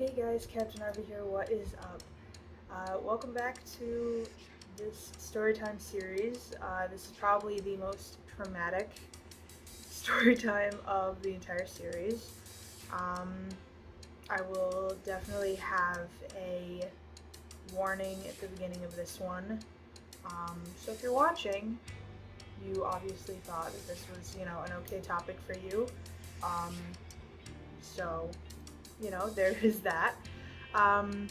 Hey guys, Captain Arby here, what is up? Welcome back to this Storytime series. This is probably the most traumatic storytime of the entire series. I will definitely have a warning at the beginning of this one. So if you're watching, you obviously thought that this was, an okay topic for you. Um, so there is that. Um,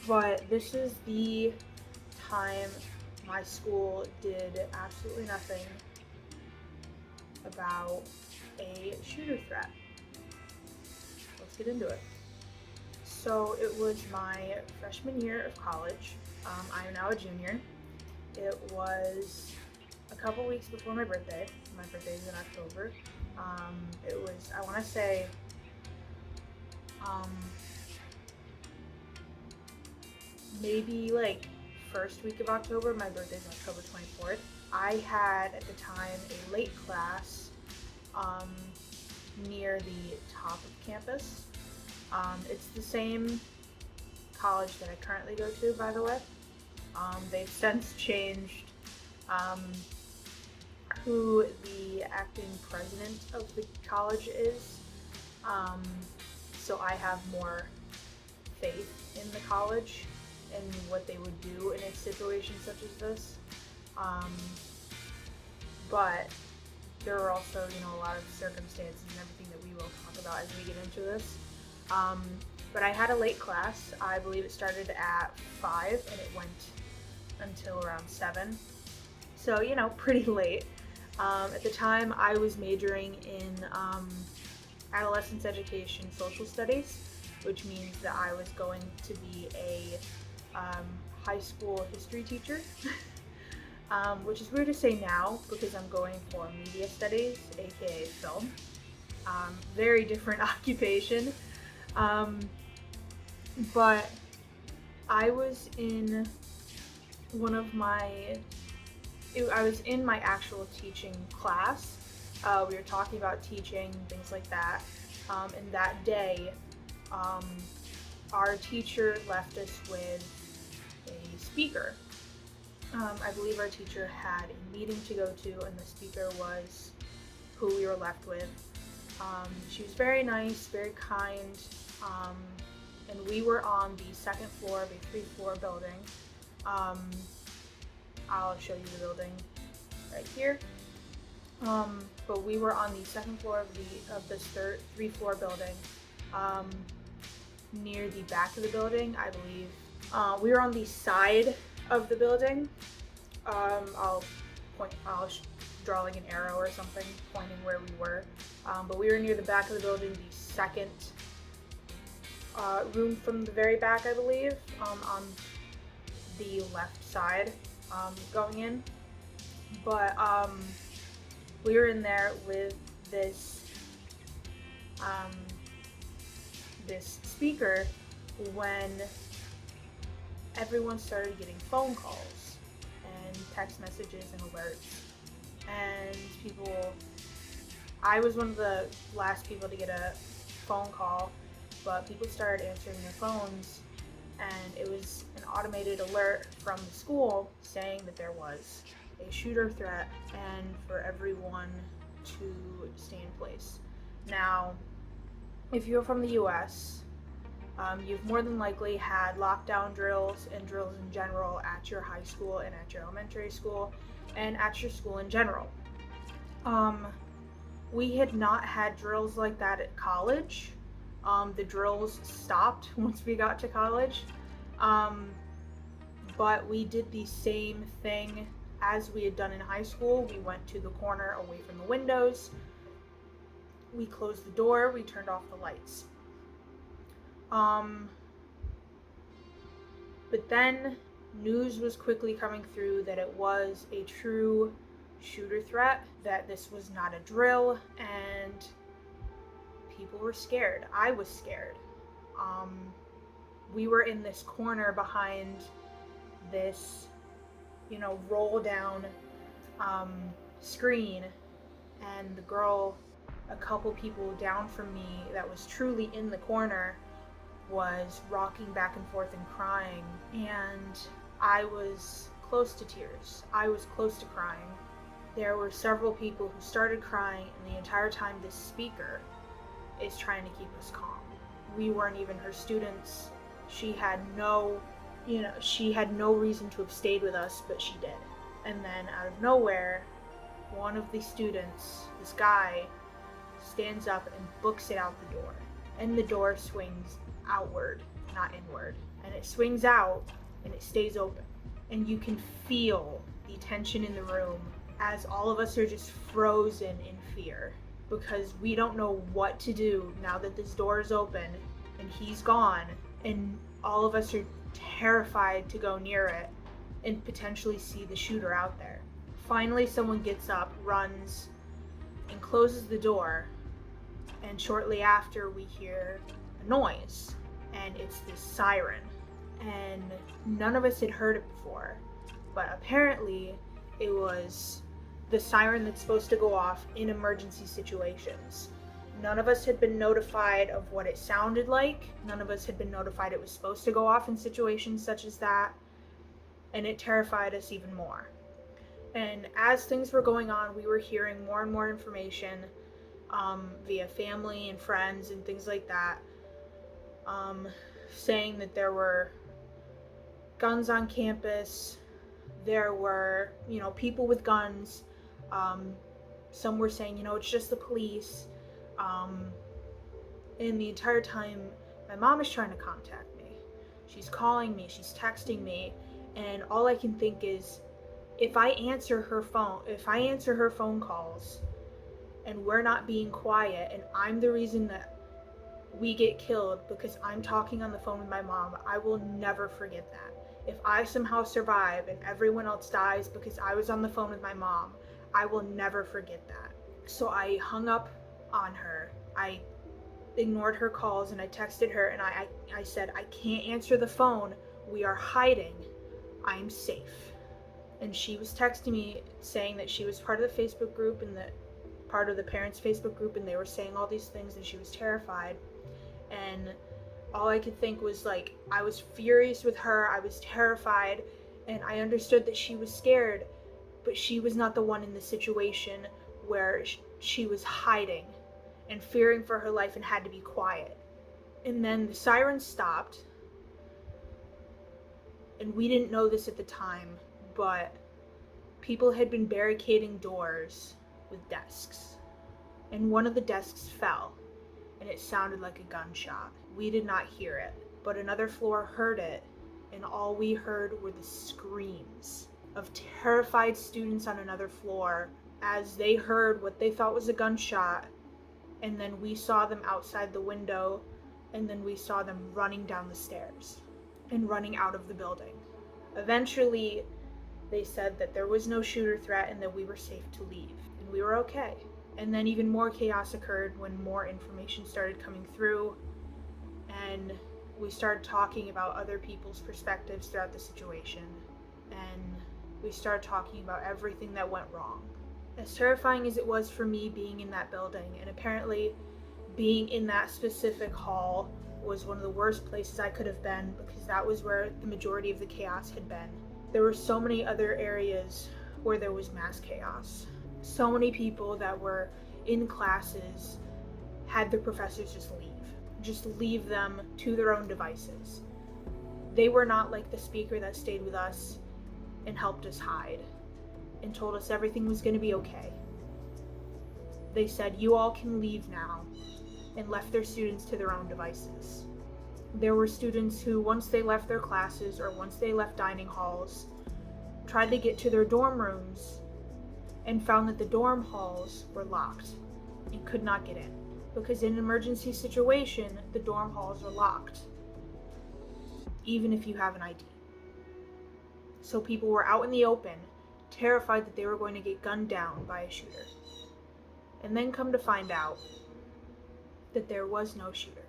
but this is the time my school did absolutely nothing about a shooter threat. Let's get into it. So it was my freshman year of college. I am now a junior. It was a couple weeks before my birthday. My birthday is in October. It was, I want to say, maybe like first week of October. My birthday is October 24th. I had at the time a late class near the top of campus. It's the same college that I currently go to, by the way. They've since changed who the acting president of the college is. So I have more faith in the college and what they would do in a situation such as this. But there are also, a lot of circumstances and everything that we will talk about as we get into this. But I had a late class. I believe it started at 5 and it went until around 7. So, pretty late. At the time, I was majoring in adolescence education social studies, which means that I was going to be a high school history teacher, which is weird to say now because I'm going for media studies, aka film. Very different occupation. But I was in I was in my actual teaching class. We were talking about teaching, things like that. And that day, our teacher left us with a speaker. I believe our teacher had a meeting to go to, and the speaker was who we were left with. She was very nice, very kind, and we were on the second floor of a 3-floor building. I'll show you the building right here. But we were on the second floor of this 3-floor building, near the back of the building, I believe. We were on the side of the building. I'll draw like an arrow or something pointing where we were. But we were near the back of the building, the second room from the very back, I believe, on the left side, going in. But we were in there with this speaker when everyone started getting phone calls and text messages and alerts, and I was one of the last people to get a phone call, but people started answering their phones, and it was an automated alert from the school saying that there was a shooter threat and for everyone to stay in place. Now, if you're from the US, you've more than likely had lockdown drills and drills in general at your high school and at your elementary school and at your school in general. We had not had drills like that at college. The drills stopped once we got to college. But we did the same thing as we had done in high school. We went to the corner away from the windows. We closed the door. We turned off the lights. But then news was quickly coming through that it was a true shooter threat, that this was not a drill, and people were scared. I was scared. We were in this corner behind this, roll down screen, and the girl a couple people down from me that was truly in the corner was rocking back and forth and crying, and I was close to tears. I was close to crying. There were several people who started crying, and the entire time this speaker is trying to keep us calm. We weren't even her students. She had no reason to have stayed with us, but she did. And then out of nowhere, one of the students, this guy, stands up and books it out the door. And the door swings outward, not inward. And it swings out and it stays open. And you can feel the tension in the room as all of us are just frozen in fear, because we don't know what to do now that this door is open and he's gone, and all of us are terrified to go near it and potentially see the shooter out there. Finally, someone gets up, runs, and closes the door, and shortly after we hear a noise, and it's this siren, and none of us had heard it before, but apparently it was the siren that's supposed to go off in emergency situations. None of us had been notified of what it sounded like. None of us had been notified it was supposed to go off in situations such as that, and it terrified us even more. And as things were going on, we were hearing more and more information via family and friends and things like that, saying that there were guns on campus, there were, people with guns. Some were saying, it's just the police. And the entire time, my mom is trying to contact me. She's calling me, she's texting me, and all I can think is, if I answer her phone calls, and we're not being quiet, and I'm the reason that we get killed because I'm talking on the phone with my mom, I will never forget that. If I somehow survive and everyone else dies because I was on the phone with my mom, I will never forget that. So I hung up on her. I ignored her calls and I texted her and I said, I can't answer the phone. We are hiding. I'm safe. And she was texting me saying that she was part of the Facebook group and part of the parents' Facebook group, and they were saying all these things and she was terrified. And all I could think was, like, I was furious with her, I was terrified, and I understood that she was scared, but she was not the one in the situation where she was hiding and fearing for her life and had to be quiet. And then the siren stopped, and we didn't know this at the time, but people had been barricading doors with desks, and one of the desks fell, and it sounded like a gunshot. We did not hear it, but another floor heard it, and all we heard were the screams of terrified students on another floor as they heard what they thought was a gunshot, and then we saw them outside the window, and then we saw them running down the stairs and running out of the building. Eventually, they said that there was no shooter threat and that we were safe to leave, and we were okay. And then even more chaos occurred when more information started coming through, and we started talking about other people's perspectives throughout the situation, and we started talking about everything that went wrong. As terrifying as it was for me being in that building, and apparently being in that specific hall was one of the worst places I could have been, because that was where the majority of the chaos had been. There were so many other areas where there was mass chaos. So many people that were in classes had their professors just leave them to their own devices. They were not like the speaker that stayed with us and helped us hide and told us everything was going to be okay. They said, you all can leave now, and left their students to their own devices. There were students who, once they left their classes or once they left dining halls, tried to get to their dorm rooms and found that the dorm halls were locked and could not get in, because in an emergency situation, the dorm halls are locked, even if you have an ID. So people were out in the open, terrified that they were going to get gunned down by a shooter. And then come to find out that there was no shooter.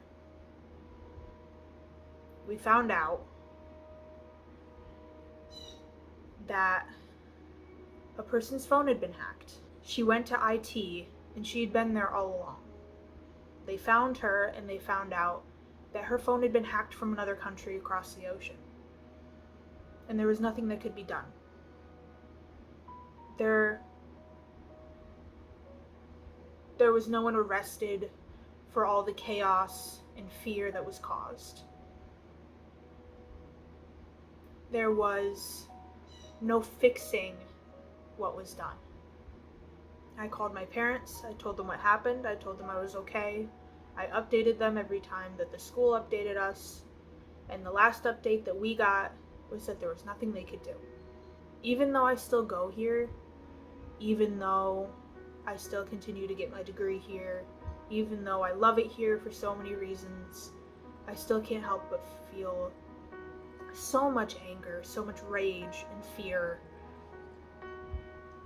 We found out that a person's phone had been hacked. She went to IT, and she had been there all along. They found her, and they found out that her phone had been hacked from another country across the ocean. And there was nothing that could be done. There was no one arrested for all the chaos and fear that was caused. There was no fixing what was done. I called my parents, I told them what happened, I told them I was okay. I updated them every time that the school updated us, and the last update that we got was that there was nothing they could do. Even though I still go here, even though I still continue to get my degree here, even though I love it here for so many reasons, I still can't help but feel so much anger, so much rage and fear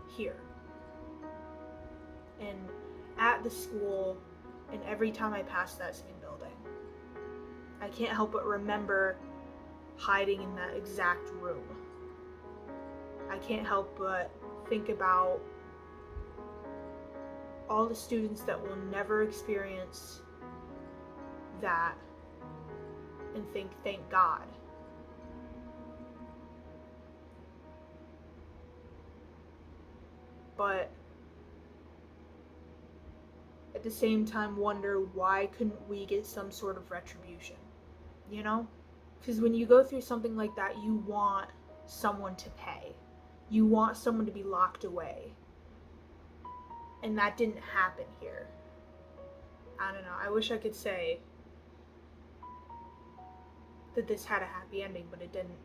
here. And at the school, and every time I pass that same building, I can't help but remember hiding in that exact room. I can't help but think about all the students that will never experience that and think, thank God. But at the same time wonder, why couldn't we get some sort of retribution, you know? Because when you go through something like that, you want someone to pay. You want someone to be locked away. And that didn't happen here. I don't know, I wish I could say that this had a happy ending, but it didn't.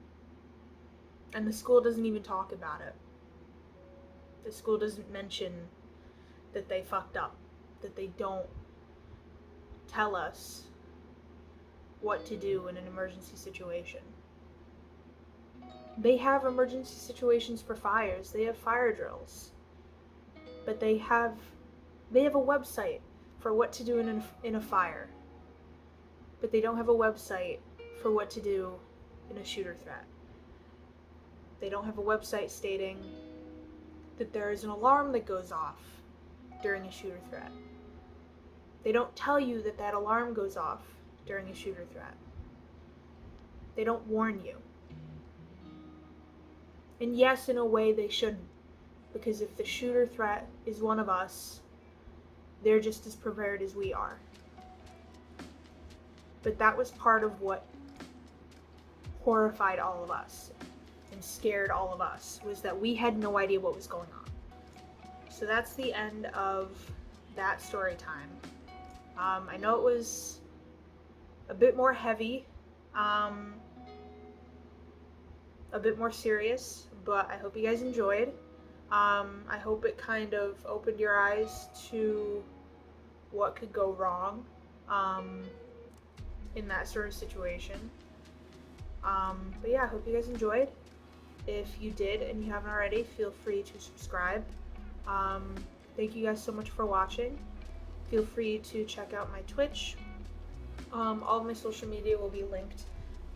And the school doesn't even talk about it. The school doesn't mention that they fucked up, that they don't tell us what to do in an emergency situation. They have emergency situations for fires, they have fire drills, but they have a website for what to do in a fire, but they don't have a website for what to do in a shooter threat. They don't have a website stating that there is an alarm that goes off during a shooter threat. They don't tell you that that alarm goes off during a shooter threat. They don't warn you. And yes, in a way they shouldn't, because if the shooter threat is one of us, they're just as prepared as we are. But that was part of what horrified all of us and scared all of us, was that we had no idea what was going on. So that's the end of that story time. I know it was a bit more heavy, a bit more serious, but I hope you guys enjoyed. I hope it kind of opened your eyes to what could go wrong in that sort of situation. But yeah, I hope you guys enjoyed. If you did and you haven't already, feel free to subscribe. Thank you guys so much for watching. Feel free to check out my Twitch. All of my social media will be linked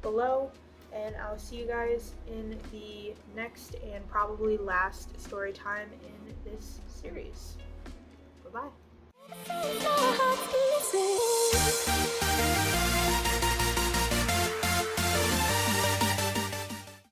below, and I'll see you guys in the next and probably last story time in this series. Bye-bye.